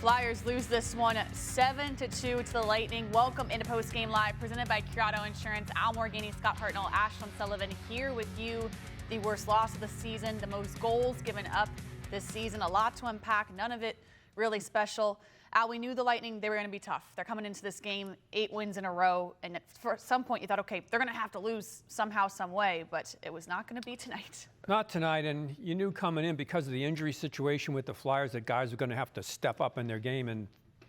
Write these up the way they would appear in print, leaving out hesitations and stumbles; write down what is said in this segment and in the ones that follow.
Flyers lose this one 7-2 to the Lightning. Welcome into Post Game Live, presented by Curado Insurance. Al Morganti, Scott Hartnell, Ashlyn Sullivan here with you. The worst loss of the season, the most goals given up this season. A lot to unpack, none of it really special. Al, we knew the Lightning, they were going to be tough. They're coming into this game 8 wins in a row, and for some point you thought, okay, they're going to have to lose somehow, some way, but it was not going to be tonight. Not tonight, and you knew coming in because of the injury situation with the Flyers that guys were going to have to step up in their game, and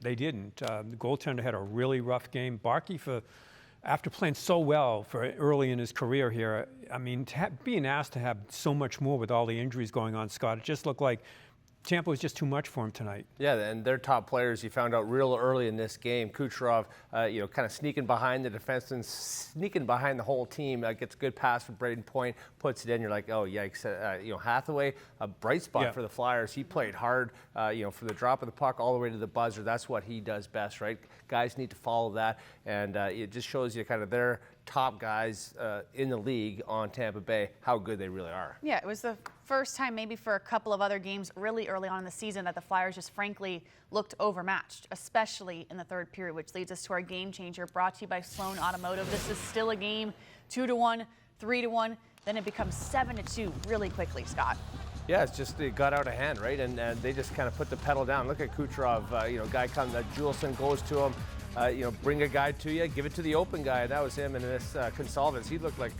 they didn't. The goaltender had a really rough game. Barkey, after playing so well for early in his career here, I mean, being asked to have so much more with all the injuries going on, Scott, it just looked like Tampa was just too much for him tonight. Yeah, and their top players, you found out real early in this game. Kucherov, kind of sneaking behind the defenseman, sneaking behind the whole team. Gets a good pass from Braden Point, puts it in. You're like, oh, yikes. Hathaway, a bright spot for the Flyers. He played hard, from the drop of the puck all the way to the buzzer. That's what he does best, right? Guys need to follow that, and it just shows you kind of their top guys in the league on Tampa Bay, how good they really are. Yeah, it was the first time maybe for a couple of other games really early on in the season that the Flyers just frankly looked overmatched, especially in the third period, which leads us to our game changer brought to you by Sloan Automotive. This is still a game, 2-1, 3-1, then it becomes 7-2 really quickly, Scott. Yeah, it's just it got out of hand, right? And they just kind of put the pedal down. Look at Kucherov, guy comes, Juleson goes to him. Bring a guy to you, give it to the open guy. That was him in this Consalvas. He looked like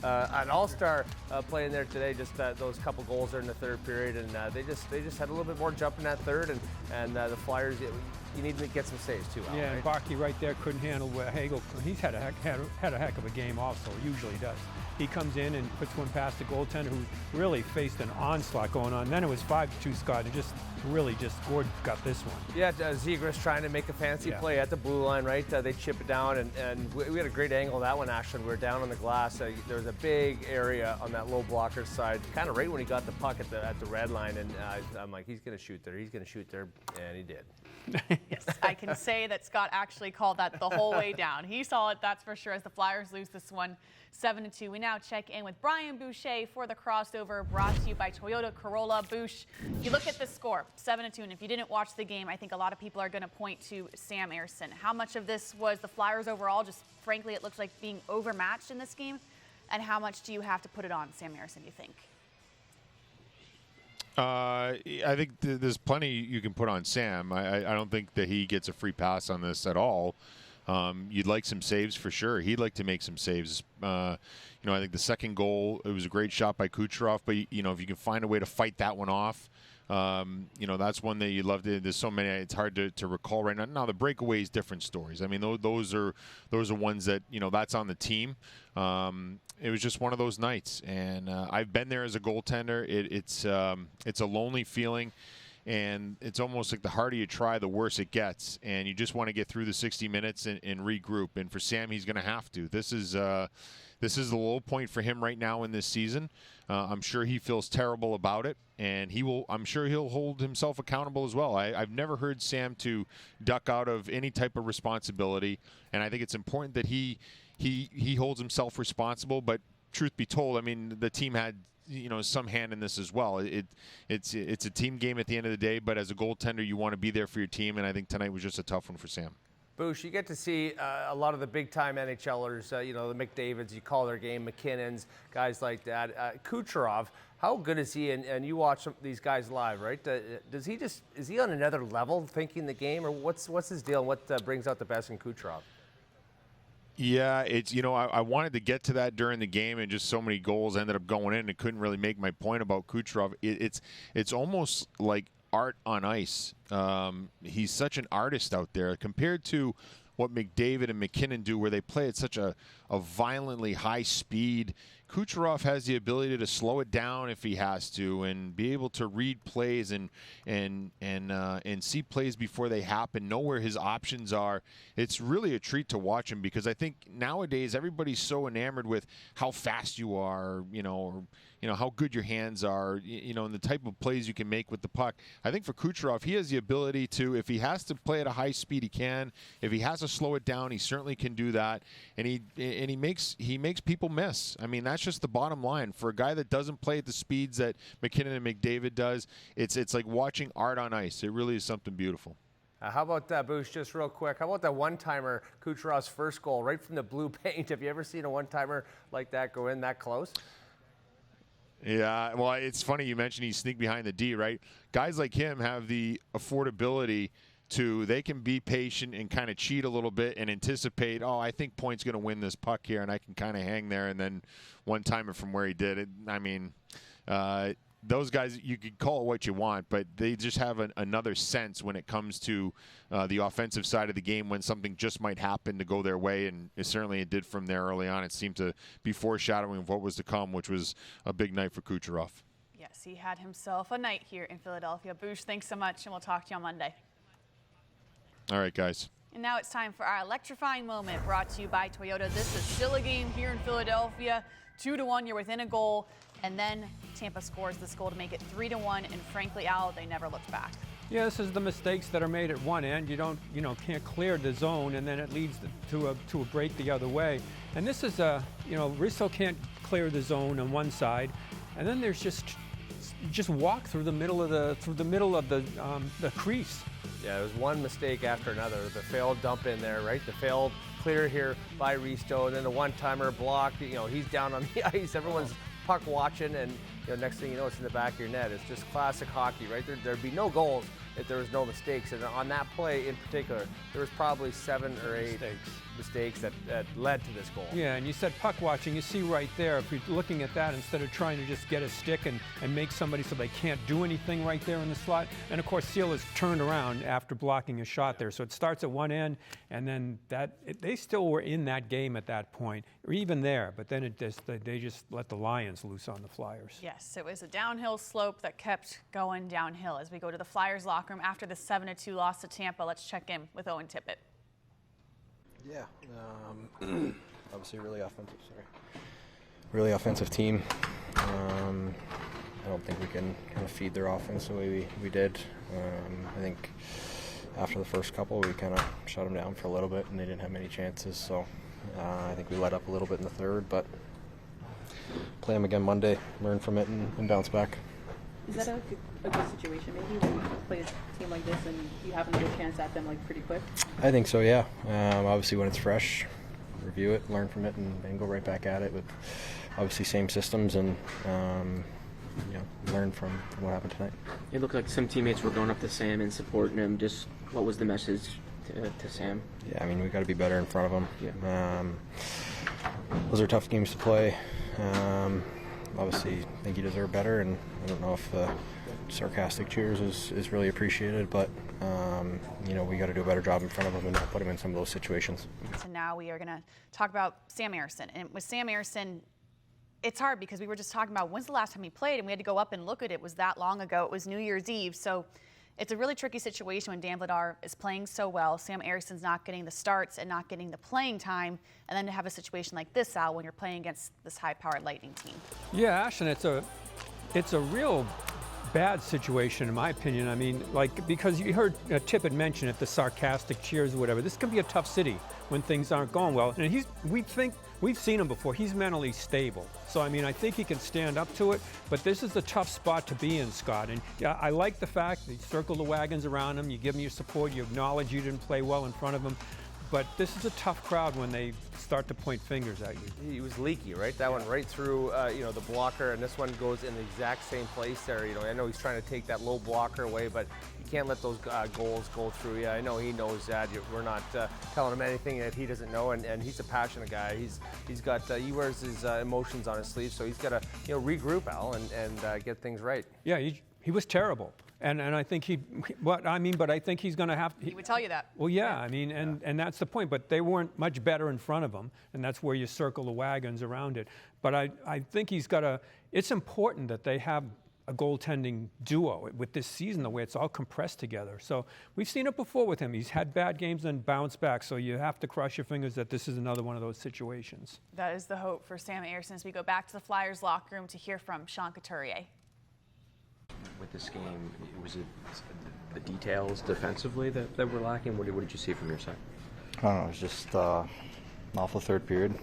an all-star playing there today. Just those couple goals there in the third period, and they just had a little bit more jump in that third. And the Flyers, you need to get some saves too. Al, yeah, right? Barkey right there couldn't handle Hagel. He's had a heck of a game also. Usually does. He comes in and puts one past the goaltender, who really faced an onslaught going on. Then it was 5-2, Scott, and Gord got this one. Yeah, Zegras trying to make a fancy play at the blue line, right? They chip it down, and we had a great angle on that one, Ashlyn. We were down on the glass. There was a big area on that low blocker side, kind of right when he got the puck at the red line, and I'm like, he's going to shoot there, and he did. Yes, I can say that Scott actually called that the whole way down. He saw it, that's for sure, as the Flyers lose this one 7-2. We now check in with Brian Boucher for the crossover, brought to you by Toyota Corolla. Bouch, you look at the score, 7-2, and if you didn't watch the game, I think a lot of people are going to point to Sam Ersson. How much of this was the Flyers overall, just frankly, it looks like being overmatched in this game, and how much do you have to put it on Sam Ersson, you think? I think there's plenty you can put on Sam. I don't think that he gets a free pass on this at all. You'd like some saves for sure. He'd like to make some saves. I think the second goal, it was a great shot by Kucherov, but if you can find a way to fight that one off, that's one that you'd love to. There's so many, it's hard to recall right now. Now the breakaway is different stories. I mean, those are ones that that's on the team. It was just one of those nights, and I've been there as a goaltender. It's a lonely feeling. And it's almost like the harder you try, the worse it gets. And you just want to get through the 60 minutes and regroup. And for Sam, he's going to have to. This is the low point for him right now in this season. I'm sure he feels terrible about it, and I'm sure he'll hold himself accountable as well. I've never heard Sam to duck out of any type of responsibility, and I think it's important that he holds himself responsible. But truth be told, I mean, the team had some hand in this as well. It's a team game at the end of the day, but as a goaltender, you want to be there for your team, and I think tonight was just a tough one for Sam. Bouch, you get to see a lot of the big-time NHLers, the McDavids, you call their game, McKinnons, guys like that. Kucherov, how good is he? And you watch these guys live, right? Is he on another level thinking the game, or what's his deal, and what brings out the best in Kucherov? Yeah, it's I wanted to get to that during the game, and just so many goals ended up going in, and couldn't really make my point about Kucherov. It's almost like art on ice. He's such an artist out there compared to what McDavid and McKinnon do, where they play at such a violently high speed. Kucherov has the ability to slow it down if he has to, and be able to read plays and see plays before they happen, know where his options are. It's really a treat to watch him, because I think nowadays everybody's so enamored with how fast you are, or how good your hands are, and the type of plays you can make with the puck. I think for Kucherov, he has the ability to, if he has to play at a high speed, he can. If he has to slow it down, he certainly can do that. And he makes people miss. I mean, that's just the bottom line. For a guy that doesn't play at the speeds that McKinnon and McDavid does, it's like watching art on ice. It really is something beautiful. How about that, Boosh, just real quick? How about that one-timer, Kucherov's first goal, right from the blue paint? Have you ever seen a one-timer like that go in that close? Yeah, well, it's funny you mentioned he sneaked behind the D, right? Guys like him have the affordability they can be patient and kind of cheat a little bit and anticipate, I think Point's going to win this puck here, and I can kind of hang there and then one-timer from where he did it. I mean, those guys, you could call it what you want, but they just have another sense when it comes to the offensive side of the game when something just might happen to go their way, and it did from there early on. It seemed to be foreshadowing of what was to come, which was a big night for Kucherov. Yes, he had himself a night here in Philadelphia. Boosh, thanks so much, and we'll talk to you on Monday. All right, guys. And now it's time for our electrifying moment, brought to you by Toyota. This is still a game here in Philadelphia. 2-1, you're within a goal, and then Tampa scores this goal to make it 3-1. And frankly, Al, they never looked back. Yeah, this is the mistakes that are made at one end. You can't clear the zone, and then it leads to a break the other way. And this is Rizzo can't clear the zone on one side, and then there's just walk through the middle of the crease. Yeah, it was one mistake after another. The failed dump in there, right? The failed clear here by Risto, and then the one-timer block. He's down on the ice. Everyone's puck watching, and next thing you know, it's in the back of your net. It's just classic hockey, right? There'd be no goals if there was no mistakes. And on that play in particular, there was probably 7 or 8 mistakes that led to this goal. Yeah, and you said puck watching. You see right there, if you're looking at that, instead of trying to just get a stick and make somebody so they can't do anything right there in the slot. And of course, Seal is turned around after blocking a shot there. So it starts at one end, and then they still were in that game at that point, or even there. But then they just let the Lions loose on the Flyers. Yes, it was a downhill slope that kept going downhill as we go to the Flyers locker room after the 7-2 loss to Tampa. Let's check in with Owen Tippett. Yeah, obviously really offensive team. I don't think we can kind of feed their offense the way we did. I think after the first couple, we kind of shut them down for a little bit, and they didn't have many chances. So I think we let up a little bit in the third, but play them again Monday, learn from it, and bounce back. Is that a good situation maybe when you play a team like this and you have another chance at them pretty quick? I think so, yeah. Obviously when it's fresh, review it, learn from it, and go right back at it with obviously same systems and learn from what happened tonight. It looked like some teammates were going up to Sam and supporting him. Just what was the message to Sam? Yeah, I mean, we got to be better in front of him. Yeah. Those are tough games to play. Obviously, I think he deserved better, and I don't know if sarcastic cheers is really appreciated, but we got to do a better job in front of him and not put him in some of those situations. So now we are going to talk about Sam Ersson. And with Sam Ersson, it's hard because we were just talking about when's the last time he played, and we had to go up and look at it. It was that long ago. It was New Year's Eve. So it's a really tricky situation when Dan Vladar is playing so well. Sam Ersson's not getting the starts and not getting the playing time. And then to have a situation like this, Al, when you're playing against this high-powered Lightning team. Yeah, Ashton, it's a real bad situation in my opinion. I mean, because you heard Tippett mention it, the sarcastic cheers or whatever. This can be a tough city when things aren't going well. And we've seen him before. He's mentally stable. So, I mean, I think he can stand up to it. But this is a tough spot to be in, Scott. And I like the fact that you circle the wagons around him, you give him your support, you acknowledge you didn't play well in front of him. But this is a tough crowd when they start to point fingers at you. He was leaky, right? That one right through, the blocker, and this one goes in the exact same place there. I know he's trying to take that low blocker away, but you can't let those goals go through. Yeah, I know he knows that. We're not telling him anything that he doesn't know, and he's a passionate guy. He wears his emotions on his sleeve, so he's got to regroup, Al, and get things right. Yeah, he was terrible. And I think but I think he's going to have. He would tell you that. Well, yeah, I mean, and that's the point. But they weren't much better in front of him, and that's where you circle the wagons around it. But I think he's got to. It's important that they have a goaltending duo with this season, the way it's all compressed together. So we've seen it before with him. He's had bad games and bounced back. So you have to cross your fingers that this is another one of those situations. That is the hope for Sam Ayerson as we go back to the Flyers locker room to hear from Sean Couturier. With this game, was it the details defensively that were lacking? What did you see from your side? I don't know. It was just an awful third period.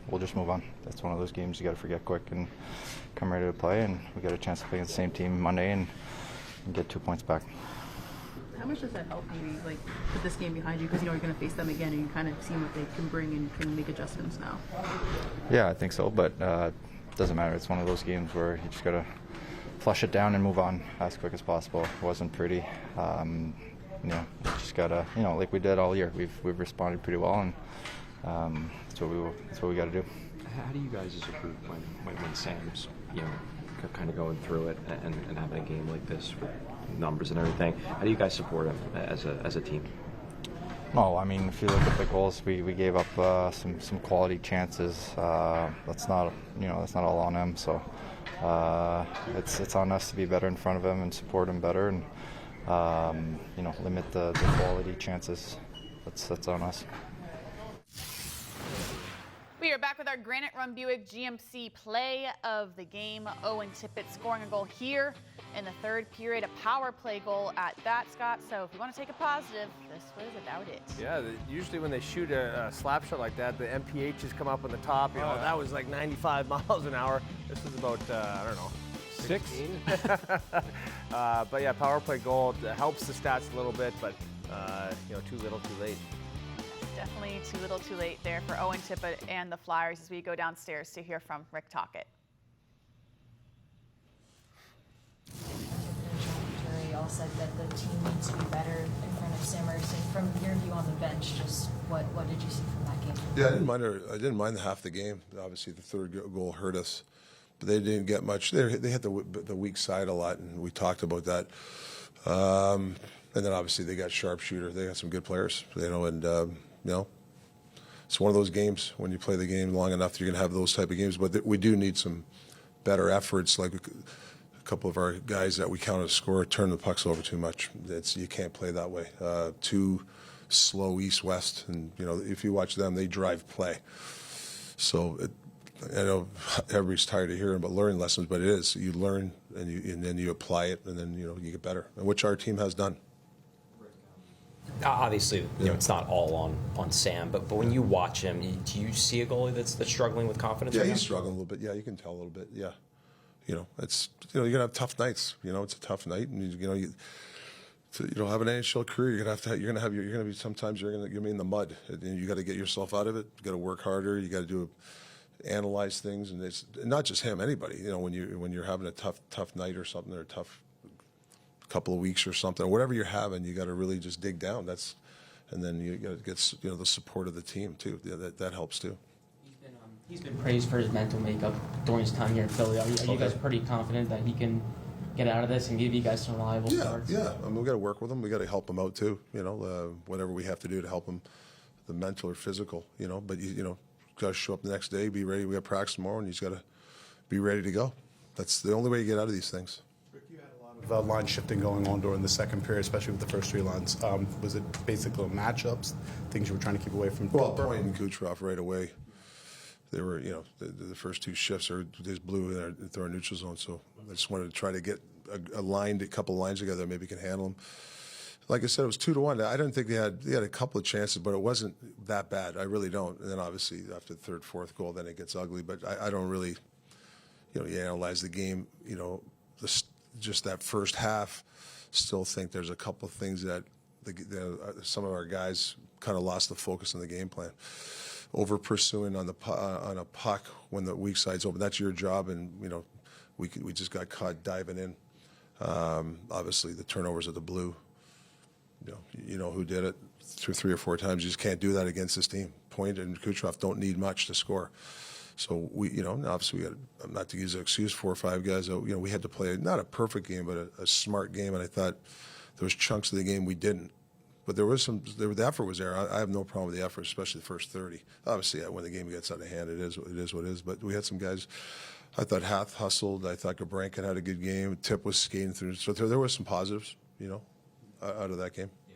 We'll just move on. That's one of those games you got to forget quick and come ready to play. And we got a chance to play against the same team Monday and get 2 points back. How much does that help maybe like put this game behind you because you know you're going to face them again and you kind of see what they can bring and can make adjustments now? Yeah, I think so. But it doesn't matter. It's one of those games where you just got to flush it down and move on as quick as possible. It wasn't pretty. Just gotta, like we did all year. We've responded pretty well, and that's what we got to do. How do you guys as a group, when Sam's, kind of going through it and having a game like this with numbers and everything, how do you guys support him as a team? No, I mean, if you look at the goals, we gave up some quality chances. That's not all on him. So it's on us to be better in front of him and support him better, and limit the quality chances. That's on us. We are back with our Granite Run Buick GMC play of the game. Owen Tippett scoring a goal here in the third period, a power play goal at that, Scott. So if you want to take a positive, this was about it. Yeah, usually when they shoot a slap shot like that, the MPHs come up on the top. That was like 95 miles an hour. This was about, I don't know, 16? But yeah, power play goal helps the stats a little bit, but too little, too late. Definitely too little, too late there for Owen Tippett and the Flyers as we go downstairs to hear from Rick Tocchet. Jerry all said that the team needs to be better in front of Sam Ayerson. From your view on the bench, just what did you see from that game? Yeah, I didn't mind half the game. Obviously, the third goal hurt us, but they didn't get much. They had the weak side a lot, and we talked about that. And then obviously they got sharpshooter. They got some good players, it's one of those games when you play the game long enough, you're going to have those type of games. But we do need some better efforts. Like a couple of our guys that we counted to score turn the pucks over too much. You can't play that way. Too slow east-west, and if you watch them, they drive play. So I know everybody's tired of hearing about learning lessons, but it is. You learn and then you apply it, and then you get better, which our team has done. Obviously, it's not all on Sam, but when you watch him, do you see a goalie that's struggling with confidence? Yeah, right he's now? struggling a little bit. Yeah, you can tell a little bit. Yeah, it's you're gonna have tough nights. It's a tough night, and you have an NHL career. You're gonna be sometimes you're gonna be in the mud, and you got to get yourself out of it. You got to work harder. You got to analyze things, and it's not just him. Anybody, when you're having a tough night or something, or a tough couple of weeks or something, whatever you're having, you got to really just dig down. And then you got to get the support of the team too. That helps too. He's been praised for his mental makeup during his time here in Philly. Are you guys pretty confident that he can get out of this and give you guys some reliable starts? Yeah. I mean, we got to work with him. We got to help him out too. Whatever we have to do to help him, the mental or physical. But got to show up the next day, be ready. We got practice tomorrow, and he's got to be ready to go. That's the only way you get out of these things. Line shifting going on during the second period, especially with the first three lines. Was it basically matchups, things you were trying to keep away from? Well, Point and Kucherov right away. They were, the first two shifts are just blew in our neutral zone. So I just wanted to try to get a couple of lines together, maybe can handle them. Like I said, it was 2-1. I didn't think they had a couple of chances, but it wasn't that bad. I really don't. And then obviously after the third, fourth goal, then it gets ugly. But I don't really, you analyze the game, just that first half. Still think there's a couple of things that some of our guys kind of lost the focus on the game plan. Over pursuing on a puck when the weak side's open. That's your job, and we just got caught diving in. Obviously, the turnovers of the blue. You know who did it 3 or 4 times. You just can't do that against this team. Point and Kucherov don't need much to score. So obviously we got, not to use an excuse, 4 or 5 guys. We had to play not a perfect game, but a smart game. And I thought there was chunks of the game we didn't. But the effort was there. I have no problem with the effort, especially the first 30. Obviously, when the game gets out of hand, it is what it is. But we had some guys I thought Hath hustled. I thought Gabrankin had a good game. Tip was skating through. So there were some positives, out of that game.